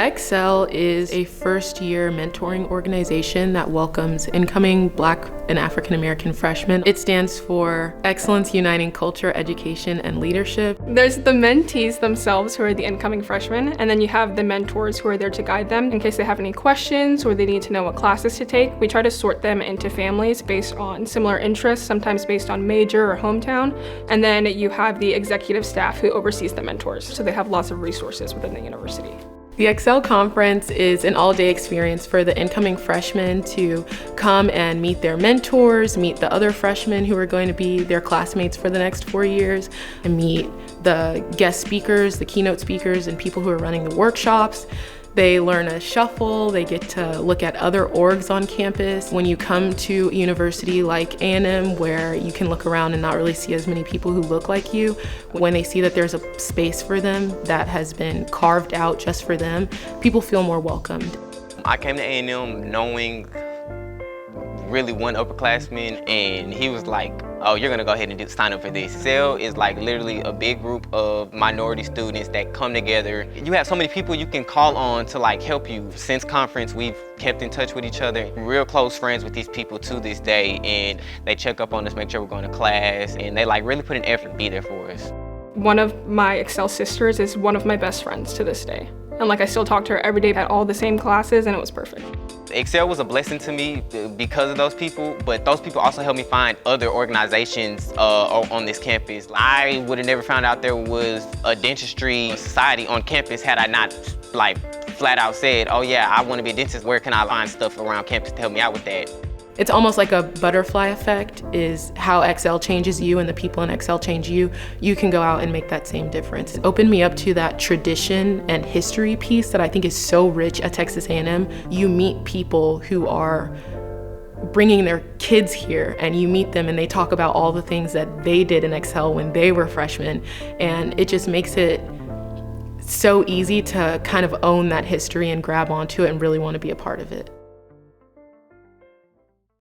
ExCEL is a first-year mentoring organization that welcomes incoming Black and African American freshmen. It stands for Excellence Uniting Culture, Education, and Leadership. There's the mentees themselves who are the incoming freshmen, and then you have the mentors who are there to guide them in case they have any questions or they need to know what classes to take. We try to sort them into families based on similar interests, sometimes based on major or hometown, and then you have the executive staff who oversees the mentors, so they have lots of resources within the university. The ExCEL conference is an all-day experience for the incoming freshmen to come and meet their mentors, meet the other freshmen who are going to be their classmates for the next 4 years, and meet the guest speakers, the keynote speakers, and people who are running the workshops. They learn a shuffle, they get to look at other orgs on campus. When you come to a university like A&M, where you can look around and not really see as many people who look like you, when they see that there's a space for them that has been carved out just for them, people feel more welcomed. I came to A&M knowing really one upperclassman, and he was like, oh, you're gonna go ahead and sign up for this. ExCEL is like literally a big group of minority students that come together. You have so many people you can call on to like help you. Since conference, we've kept in touch with each other. Real close friends with these people to this day, and they check up on us, make sure we're going to class, and they like really put an effort to be there for us. One of my ExCEL sisters is one of my best friends to this day. And like I still talk to her every day at all the same classes, and it was perfect. ExCEL was a blessing to me because of those people, but those people also helped me find other organizations on this campus. I would have never found out there was a dentistry society on campus had I not like flat out said, oh yeah, I want to be a dentist. Where can I find stuff around campus to help me out with that? It's almost like a butterfly effect is how ExCEL changes you and the people in ExCEL change you. You can go out and make that same difference. It opened me up to that tradition and history piece that I think is so rich at Texas A&M. You meet people who are bringing their kids here, and you meet them and they talk about all the things that they did in ExCEL when they were freshmen, and it just makes it so easy to kind of own that history and grab onto it and really want to be a part of it.